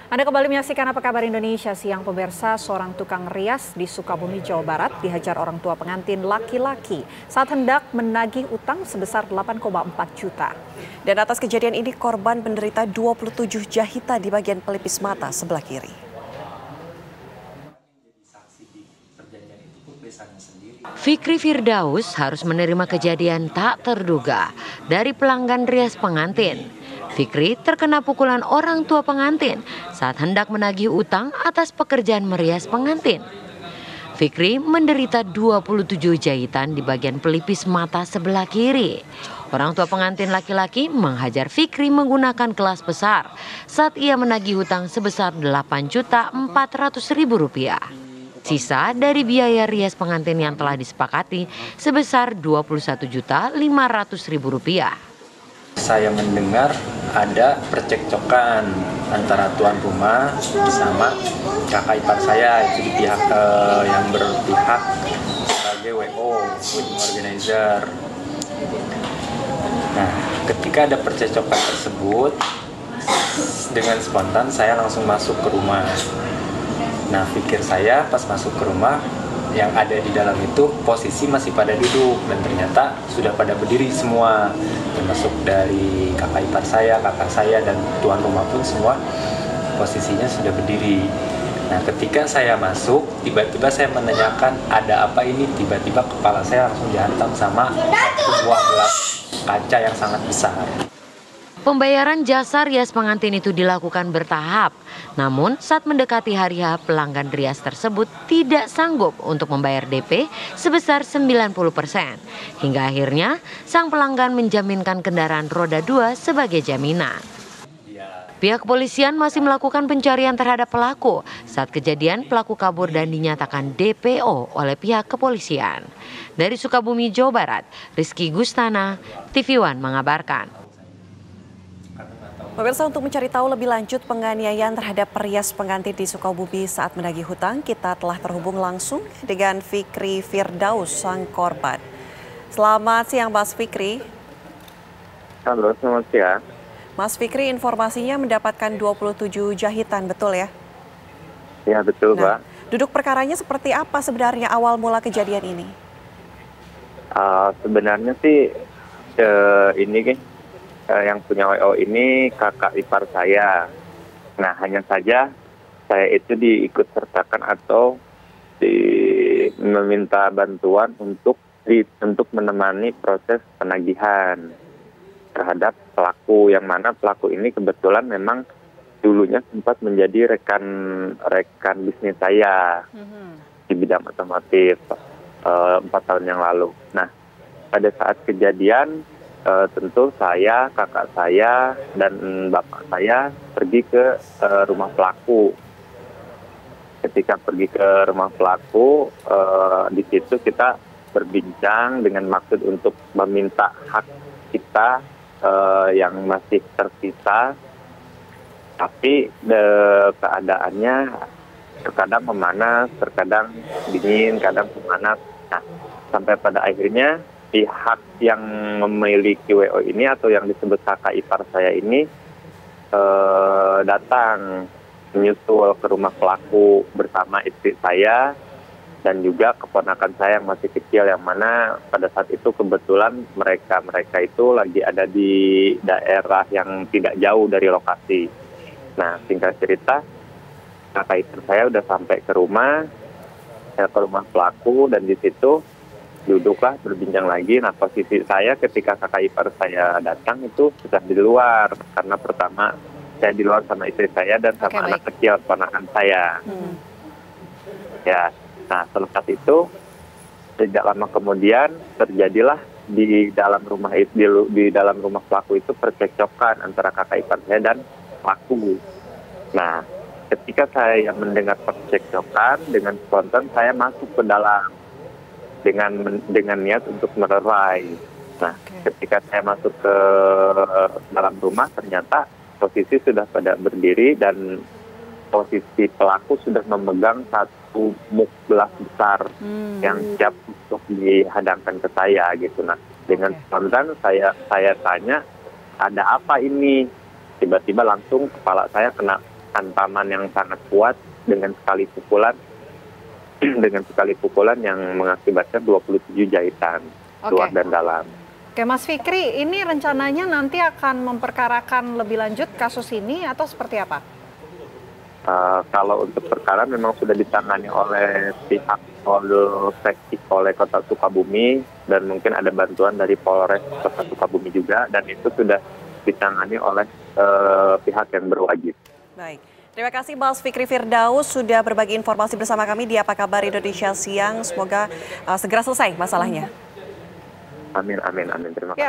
Anda kembali menyaksikan Apa Kabar Indonesia Siang. Pemirsa, seorang tukang rias di Sukabumi, Jawa Barat dihajar orang tua pengantin laki-laki saat hendak menagih utang sebesar 8,4 juta. Dan atas kejadian ini korban menderita 27 jahitan di bagian pelipis mata sebelah kiri. Fikri Firdaus harus menerima kejadian tak terduga dari pelanggan rias pengantin. Fikri terkena pukulan orang tua pengantin saat hendak menagih utang atas pekerjaan merias pengantin. Fikri menderita 27 jahitan di bagian pelipis mata sebelah kiri. Orang tua pengantin laki-laki menghajar Fikri menggunakan kelas besar saat ia menagih hutang sebesar Rp8.400.000. Sisa dari biaya rias pengantin yang telah disepakati sebesar Rp21.500.000. Saya mendengar ada percekcokan antara tuan rumah bersama kakak ipar saya, itu di pihak yang berpihak sebagai WO, wedding organizer. Nah, ketika ada percekcokan tersebut, dengan spontan saya langsung masuk ke rumah. Nah, pikir saya pas masuk ke rumah, yang ada di dalam itu posisi masih pada duduk dan ternyata sudah pada berdiri semua, termasuk dari kakak ipar saya, kakak saya, dan tuan rumah pun semua posisinya sudah berdiri. Nah, ketika saya masuk, tiba-tiba saya menanyakan ada apa ini, tiba-tiba kepala saya langsung dihantam sama sebuah gelas kaca yang sangat besar. Pembayaran jasa rias pengantin itu dilakukan bertahap. Namun saat mendekati hari H, pelanggan rias tersebut tidak sanggup untuk membayar DP sebesar 90%. Hingga akhirnya sang pelanggan menjaminkan kendaraan roda 2 sebagai jaminan. Pihak kepolisian masih melakukan pencarian terhadap pelaku. Saat kejadian, pelaku kabur dan dinyatakan DPO oleh pihak kepolisian. Dari Sukabumi, Jawa Barat, Rizky Gustana, TV One mengabarkan. Pemirsa, untuk mencari tahu lebih lanjut penganiayaan terhadap rias pengantin di Sukabumi saat menagih hutang, kita telah terhubung langsung dengan Fikri Firdaus, sang korban. Selamat siang, Mas Fikri. Halo, selamat siang. Mas Fikri, informasinya mendapatkan 27 jahitan, betul ya? Ya, betul, Pak. Duduk perkaranya seperti apa sebenarnya awal mula kejadian ini? Sebenarnya sih ini kan yang punya WO ini kakak ipar saya. Nah, hanya saja saya itu diikut sertakan atau meminta bantuan untuk menemani proses penagihan terhadap pelaku, yang mana pelaku ini kebetulan memang dulunya sempat menjadi rekan bisnis saya di bidang otomotif 4 tahun yang lalu. Nah, pada saat kejadian tentu saya, kakak saya, dan bapak saya pergi ke rumah pelaku. Ketika pergi ke rumah pelaku, di situ kita berbincang dengan maksud untuk meminta hak kita yang masih tersisa. Tapi keadaannya terkadang memanas, terkadang dingin, kadang memanas. Nah, sampai pada akhirnya pihak yang memiliki WO ini atau yang disebut kakak ipar saya ini datang menyusul ke rumah pelaku bersama istri saya dan juga keponakan saya yang masih kecil, yang mana pada saat itu kebetulan mereka itu lagi ada di daerah yang tidak jauh dari lokasi. Nah, singkat cerita, kakak ipar saya udah sampai ke rumah pelaku, dan di situ duduklah berbincang lagi. Nah, posisi saya ketika kakak ipar saya datang itu sudah di luar, karena pertama saya di luar sama istri saya dan sama anak kecil ponakan saya. Ya, nah selepas itu tidak lama kemudian terjadilah di dalam rumah pelaku itu percekcokan antara kakak ipar saya dan pelaku. Nah, ketika saya mendengar percekcokan, dengan spontan saya masuk ke dalam dengan niat untuk melerai. Nah, ketika saya masuk ke dalam rumah, ternyata posisi sudah pada berdiri dan posisi pelaku sudah memegang satu muk gelas besar yang siap untuk dihadangkan ke saya gitu. Nah, dengan spontan saya tanya, ada apa ini? Tiba-tiba langsung kepala saya kena hantaman yang sangat kuat dengan sekali pukulan yang mengakibatkan 27 jahitan luar dan dalam. Oke, Mas Fikri, ini rencananya nanti akan memperkarakan lebih lanjut kasus ini atau seperti apa? Kalau untuk perkara memang sudah ditangani oleh pihak Polsek oleh Kota Sukabumi dan mungkin ada bantuan dari Polres Kota Sukabumi juga, dan itu sudah ditangani oleh pihak yang berwajib. Baik, terima kasih Mas Fikri Firdaus sudah berbagi informasi bersama kami di Apa Kabar Indonesia Siang. Semoga segera selesai masalahnya. Amin, terima kasih.